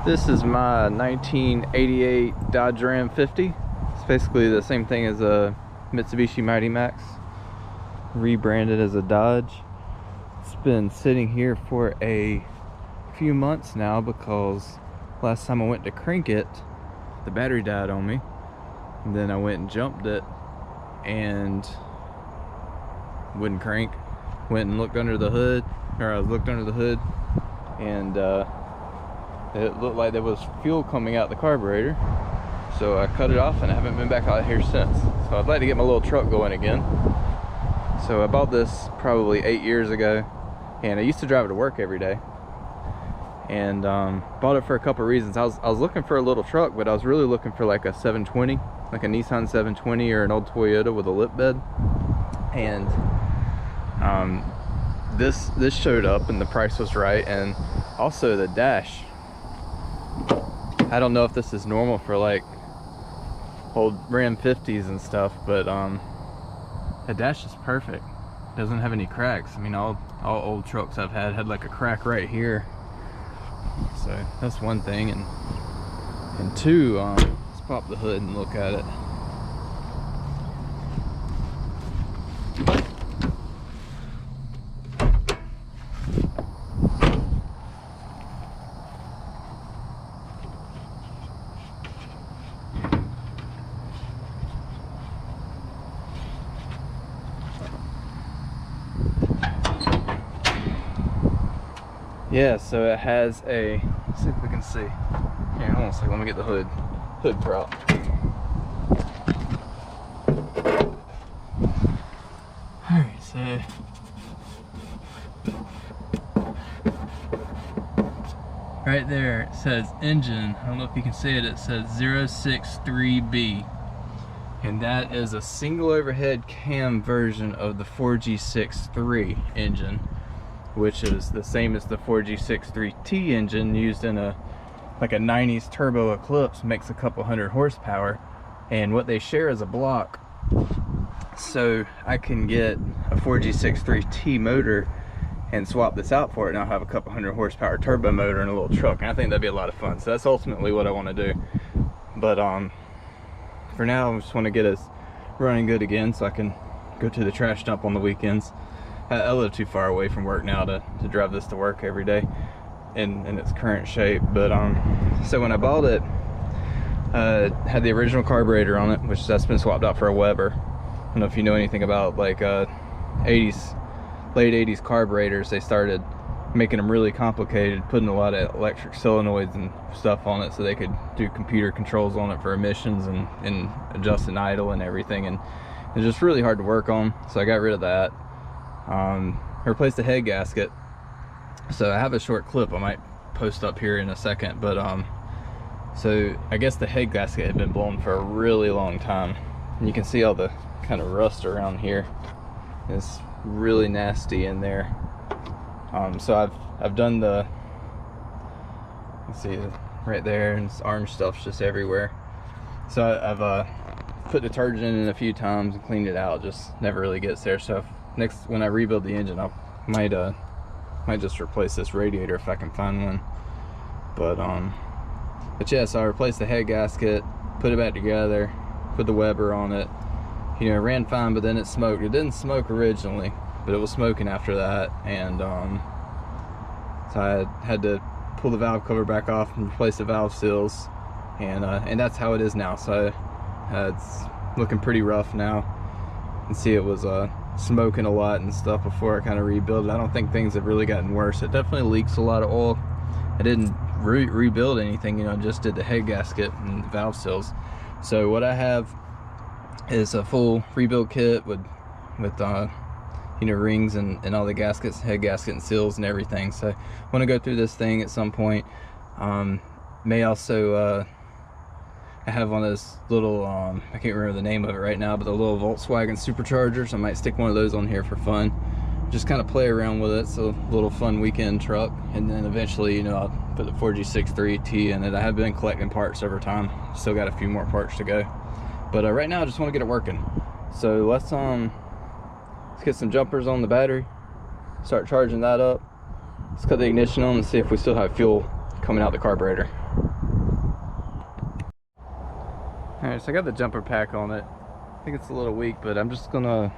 This is my 1988 Dodge RAM50. It's basically the same thing as a Mitsubishi Mighty Max, rebranded as a Dodge. It's been sitting here for a few months now because last time I went to crank it, the battery died on me. And then I went and jumped it and wouldn't crank. Went and looked under the hood, and it looked like there was fuel coming out the carburetor. So I cut it off and I haven't been back out here since. So I'd like to get my little truck going again. So I bought this probably 8 years ago, and I used to drive it to work every day. And bought it for a couple of reasons. I was looking for a little truck, but I was really looking for like a 720, like a Nissan 720 or an old Toyota with a lip bed. And this showed up and the price was right, and also the dash. I don't know if this is normal for like old RAM50s and stuff, but the dash is perfect. Doesn't have any cracks. I mean, all old trucks I've had like a crack right here. So that's one thing, and two, let's pop the hood and look at it. Yeah, so it has a, let's see if we can see. Here, hold on a second, let me get the hood prop. Alright, so right there it says engine. I don't know if you can see it, it says 063B. And that is a single overhead cam version of the 4G63 engine, which is the same as the 4G63T engine used in a 90s turbo Eclipse, makes a couple hundred horsepower, and what they share is a block. So I can get a 4G63T motor and swap this out for it, and I'll have a couple hundred horsepower turbo motor in a little truck, and I think that'd be a lot of fun. So that's ultimately what I want to do. But for now I just want to get us running good again so I can go to the trash dump on the weekends. I live too far away from work now to drive this to work every day in its current shape. But so when I bought it, had the original carburetor on it, which that's been swapped out for a Weber. I don't know if you know anything about like late 80s carburetors. They started making them really complicated, putting a lot of electric solenoids and stuff on it so they could do computer controls on it for emissions and adjusting idle and everything, and it's just really hard to work on. So I got rid of that. Replaced the head gasket. So I have a short clip I might post up here in a second, but so I guess the head gasket had been blown for a really long time, and you can see all the kind of rust around here. It's really nasty in there. So I've done the, let's see, right there, and this orange stuff's just everywhere. So I've put detergent in a few times and cleaned it out, just never really gets there. So next, when I rebuild the engine, I might just replace this radiator if I can find one. But yeah, so I replaced the head gasket, put it back together, put the Weber on it. You know, it ran fine, but then it smoked. It didn't smoke originally, but it was smoking after that, and so I had to pull the valve cover back off and replace the valve seals, and that's how it is now. So it's looking pretty rough now. You can see it was smoking a lot and stuff before I kind of rebuilt it. I don't think things have really gotten worse. It definitely leaks a lot of oil. I didn't rebuild anything, you know, just did the head gasket and the valve seals. So what I have is a full rebuild kit with you know, rings and all the gaskets, head gasket and seals and everything. So I want to go through this thing at some point. May also I have one of those little, I can't remember the name of it right now, but the little Volkswagen superchargers. I might stick one of those on here for fun. Just kind of play around with it. It's a little fun weekend truck. And then eventually, you know, I'll put the 4G63T in it. I have been collecting parts over time. Still got a few more parts to go. But right now I just want to get it working. So let's get some jumpers on the battery, start charging that up. Let's cut the ignition on and see if we still have fuel coming out the carburetor. Alright, so I got the jumper pack on it. I think it's a little weak, but I'm just gonna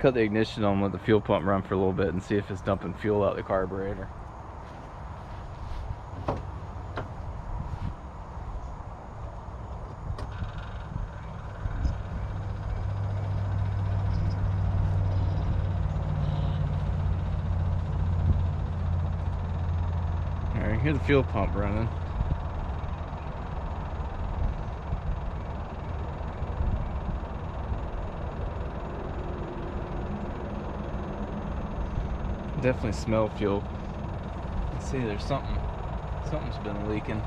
cut the ignition on, let the fuel pump run for a little bit and see if it's dumping fuel out the carburetor. Alright, here's the fuel pump running. Definitely smell fuel. Let's see, there's something's been leaking.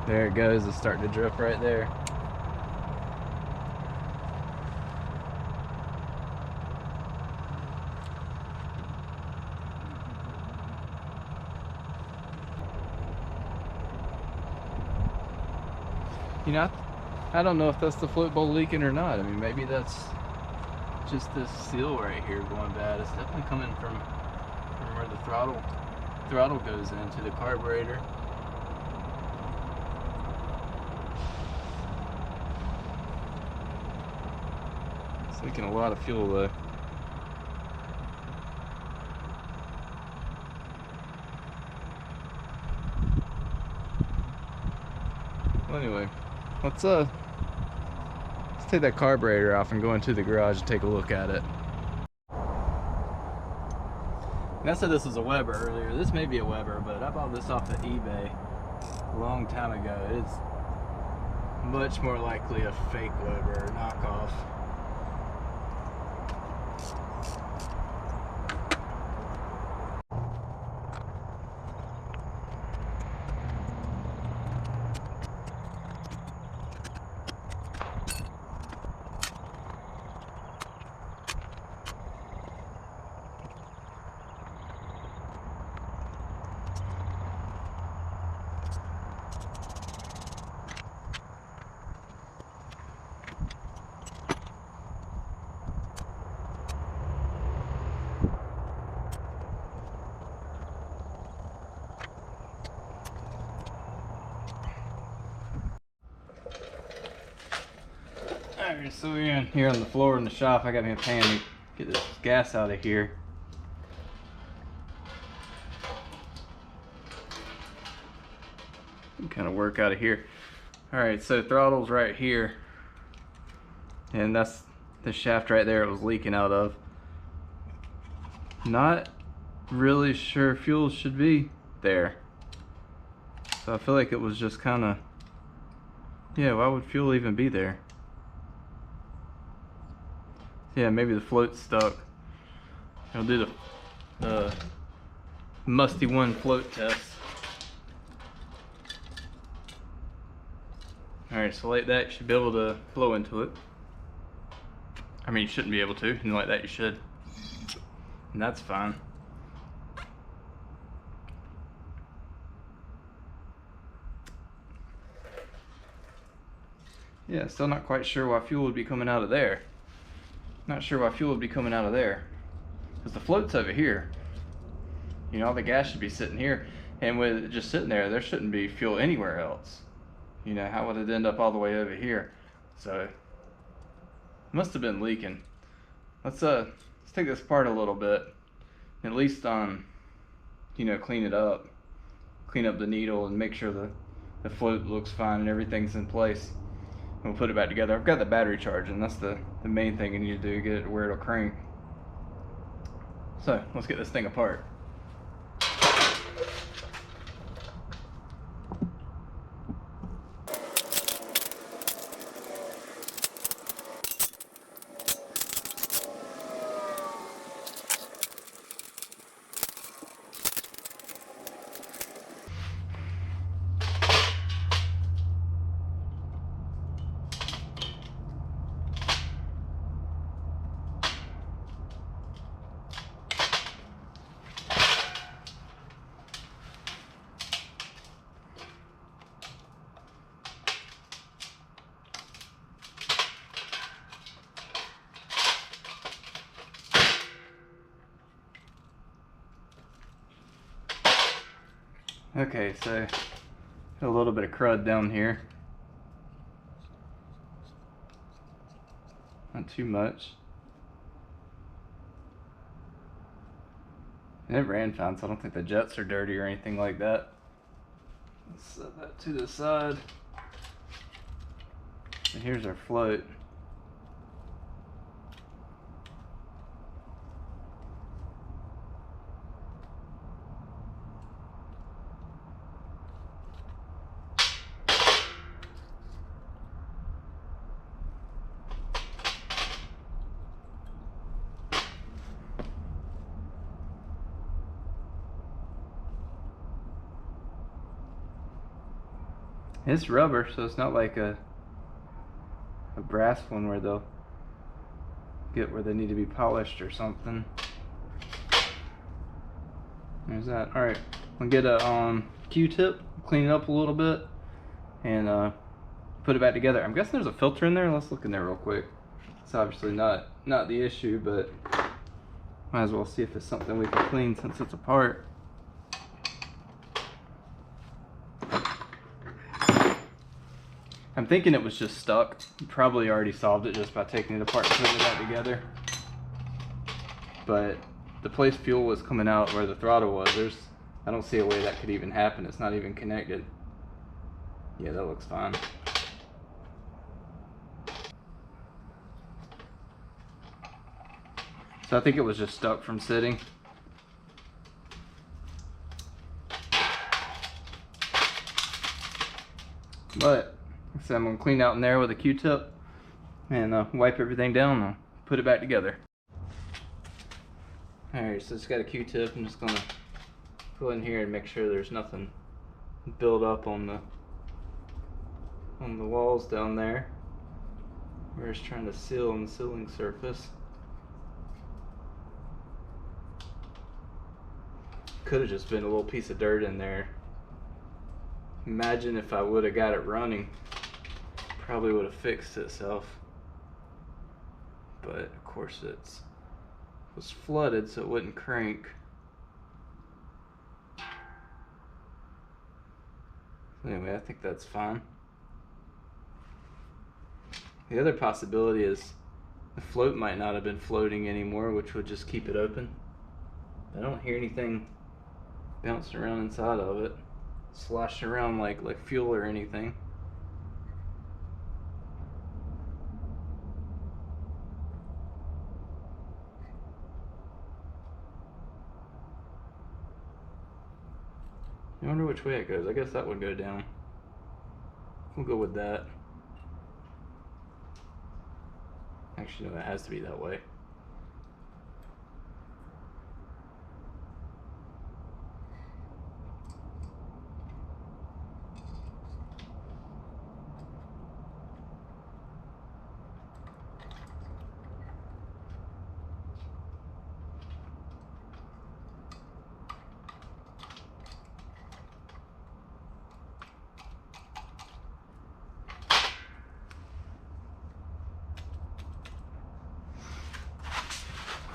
There it goes, it's starting to drip right there. You know, I don't know if that's the float bowl leaking or not. I mean, maybe that's just this seal right here going bad. It's definitely coming from where the throttle goes into the carburetor. It's leaking a lot of fuel though. Well, anyway, let's take that carburetor off and go into the garage and take a look at it. And I said this was a Weber earlier. This may be a Weber, but I bought this off of eBay a long time ago. It's much more likely a fake Weber or knockoff. Alright, so we're in here on the floor in the shop. I got me a pan to get this gas out of here. Kind of work out of here. Alright, so throttle's right here. And that's the shaft right there it was leaking out of. Not really sure fuel should be there. So I feel like it was just kind of, yeah, why would fuel even be there? Yeah, maybe the float's stuck. I'll do the musty one float test. Alright, so like that you should be able to flow into it. I mean, you shouldn't be able to, and like that you should. And that's fine. Yeah, still not quite sure why fuel would be coming out of there. Not sure why fuel would be coming out of there. Because the float's over here. You know, all the gas should be sitting here. And with it just sitting there, there shouldn't be fuel anywhere else. You know, how would it end up all the way over here? So, it must have been leaking. Let's take this apart a little bit. At least, you know, clean it up. Clean up the needle and make sure the float looks fine and everything's in place. We'll put it back together. I've got the battery charging. That's the main thing you need to do, get it to where it'll crank. So let's get this thing apart. Okay, so a little bit of crud down here. Not too much. And it ran fine, so I don't think the jets are dirty or anything like that. Let's set that to the side. And here's our float. It's rubber, so it's not like a brass one where they'll get where they need to be polished or something. There's that. Alright, I'll get a Q-tip, clean it up a little bit, and put it back together. I'm guessing there's a filter in there. Let's look in there real quick. It's obviously not the issue, but might as well see if it's something we can clean since it's apart. I'm thinking it was just stuck. You probably already solved it just by taking it apart and putting it back together. But the place fuel was coming out where the throttle was. I don't see a way that could even happen. It's not even connected. Yeah, that looks fine. So I think it was just stuck from sitting. But so I'm going to clean out in there with a Q-tip and wipe everything down and put it back together. Alright, so it's got a Q-tip. I'm just going to go in here and make sure there's nothing built up on the walls down there. We're just trying to seal on the sealing surface. Could have just been a little piece of dirt in there. Imagine if I would have got it running. Probably would have fixed itself, but of course it was flooded, so it wouldn't crank. Anyway, I think that's fine. The other possibility is the float might not have been floating anymore, which would just keep it open. I don't hear anything bouncing around inside of it, sloshing around like fuel or anything. I wonder which way it goes. I guess that would go down. We'll go with that. Actually, no, it has to be that way.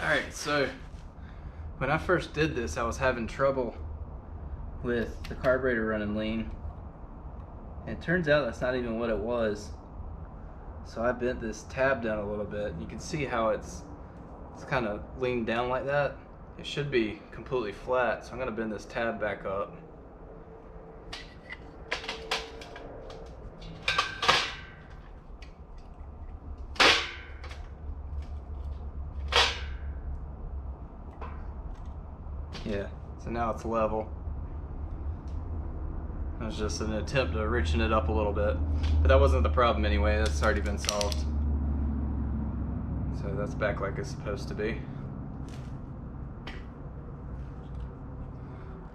Alright, so when I first did this, I was having trouble with the carburetor running lean. And it turns out that's not even what it was. So I bent this tab down a little bit. You can see how it's kind of leaned down like that. It should be completely flat, so I'm going to bend this tab back up. Yeah, so now it's level. It was just an attempt to richen it up a little bit. But that wasn't the problem anyway, that's already been solved. So that's back like it's supposed to be.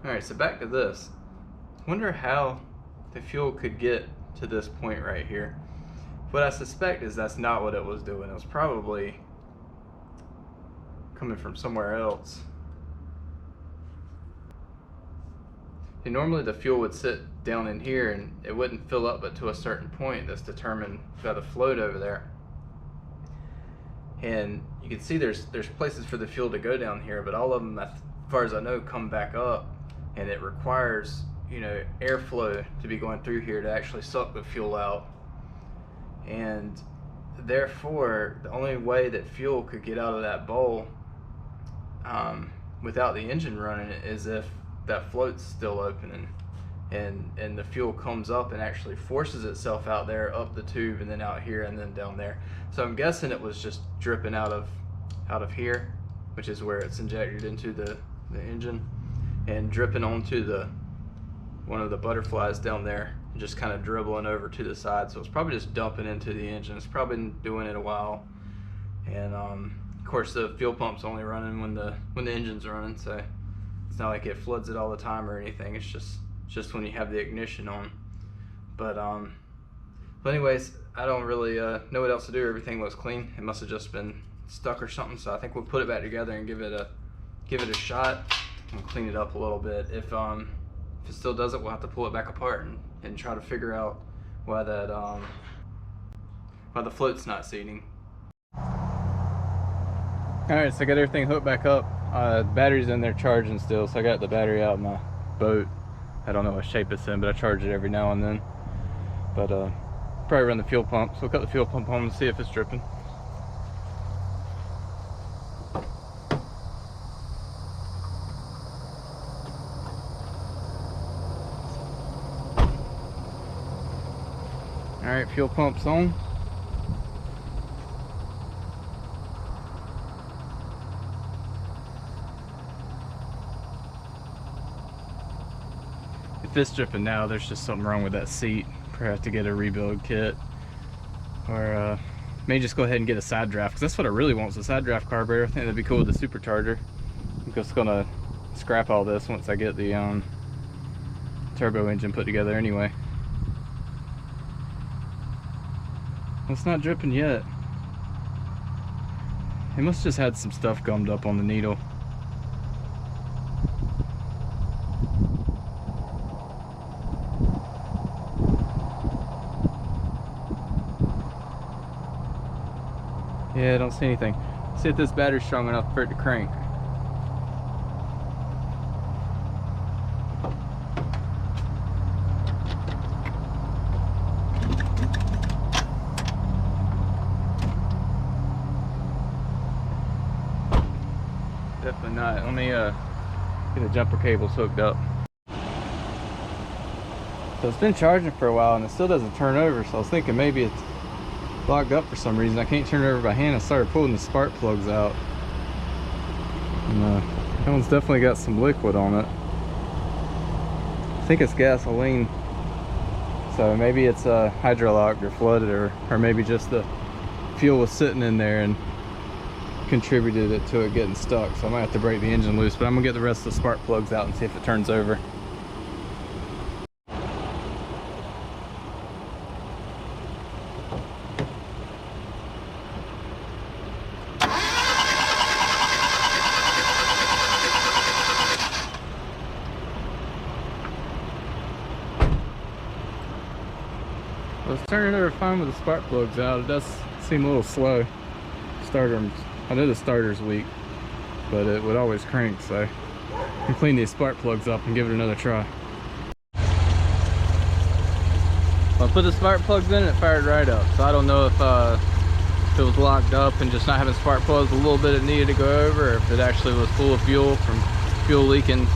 Alright, so back to this. Wonder how the fuel could get to this point right here. What I suspect is that's not what it was doing. It was probably coming from somewhere else. And normally the fuel would sit down in here and it wouldn't fill up but to a certain point that's determined by the float over there. And you can see there's places for the fuel to go down here, but all of them, as far as I know, come back up, and it requires you know, airflow to be going through here to actually suck the fuel out. And therefore, the only way that fuel could get out of that bowl without the engine running is if that float's still open, and the fuel comes up and actually forces itself out there, up the tube, and then out here, and then down there. So I'm guessing it was just dripping out of here, which is where it's injected into the engine, and dripping onto one of the butterflies down there, and just kind of dribbling over to the side. So it's probably just dumping into the engine. It's probably been doing it a while, and of course the fuel pump's only running when the engine's running, so it's not like it floods it all the time or anything. It's just when you have the ignition on. But anyways, I don't really know what else to do. Everything looks clean. It must have just been stuck or something. So I think we'll put it back together and give it a shot and clean it up a little bit. If it still does it, we'll have to pull it back apart and try to figure out why the float's not seating. Alright, so I got everything hooked back up. The battery's in there charging still, so I got the battery out of my boat. I don't know what shape it's in, but I charge it every now and then. But probably run the fuel pump, so we'll cut the fuel pump on and see if it's dripping. Alright, fuel pump's on. If it's dripping now, there's just something wrong with that seat. Probably have to get a rebuild kit, or may just go ahead and get a side draft, because that's what I really want, is a side draft carburetor. I think that'd be cool with the supercharger. I'm just gonna scrap all this once I get the turbo engine put together anyway. Well, it's not dripping yet. It must have just had some stuff gummed up on the needle. Yeah, I don't see anything. See if this battery's strong enough for it to crank. Definitely not. Let me get the jumper cables hooked up. So it's been charging for a while and it still doesn't turn over, so I was thinking maybe it's locked up for some reason. I can't turn it over by hand. I started pulling the spark plugs out, and that one's definitely got some liquid on it. I think it's gasoline, so maybe it's hydrolocked or flooded, or maybe just the fuel was sitting in there and contributed it to it getting stuck. So I might have to break the engine loose, but I'm gonna get the rest of the spark plugs out and see if it turns over. I was turning over fine with the spark plugs out. It does seem a little slow. I know the starter's weak, but it would always crank, so I can clean these spark plugs up and give it another try. I put the spark plugs in and it fired right up, so I don't know if it was locked up and just not having spark plugs a little bit it needed to go over, or if it actually was full of fuel from fuel leaking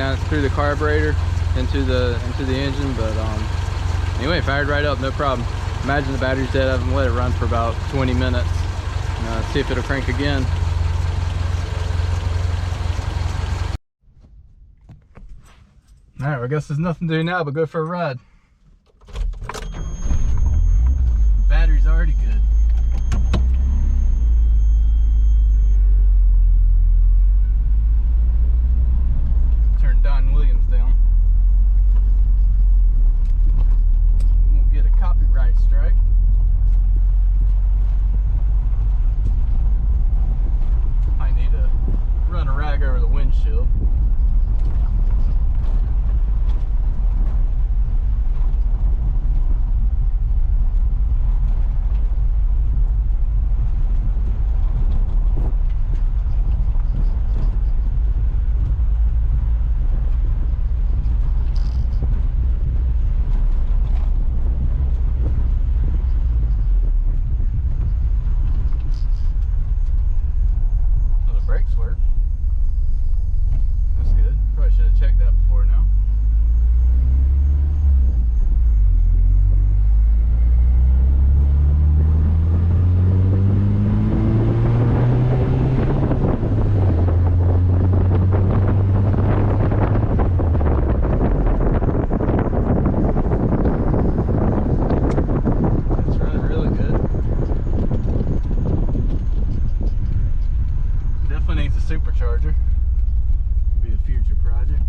out through the carburetor into the engine. But anyway, fired right up, no problem. Imagine the battery's dead. I haven't let it run for about 20 minutes. See if it'll crank again. Alright, well, I guess there's nothing to do now but go for a ride. Battery's already good. Turn Don Williams down. We'll get a copyright strike. I need to run a rag over the windshield. brakes work. That's good. Probably should have checked that before now. Needs a supercharger. Be a future project.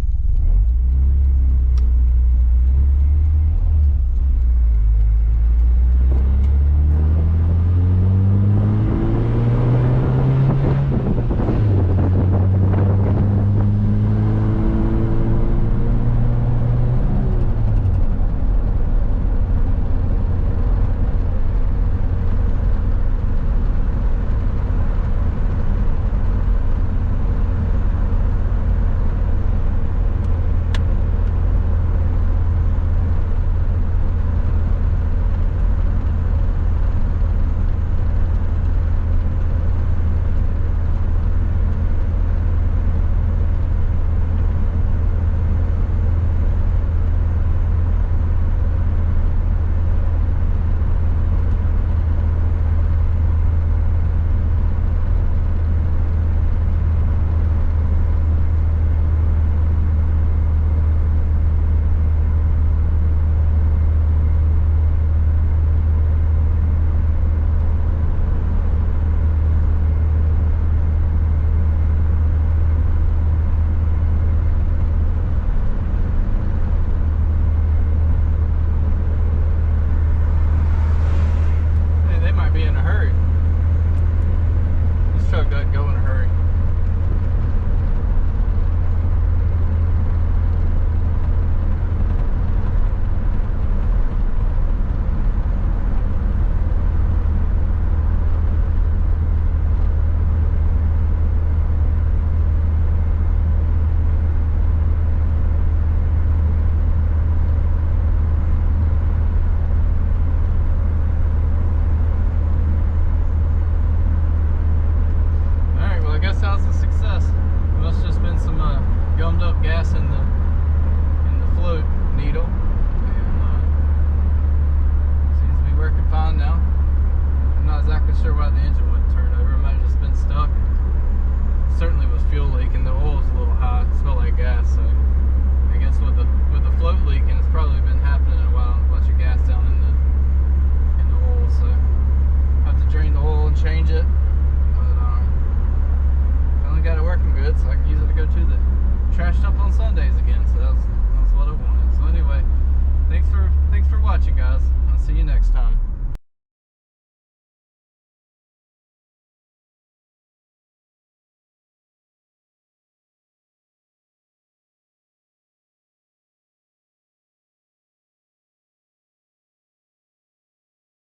With the float leaking, it's probably been happening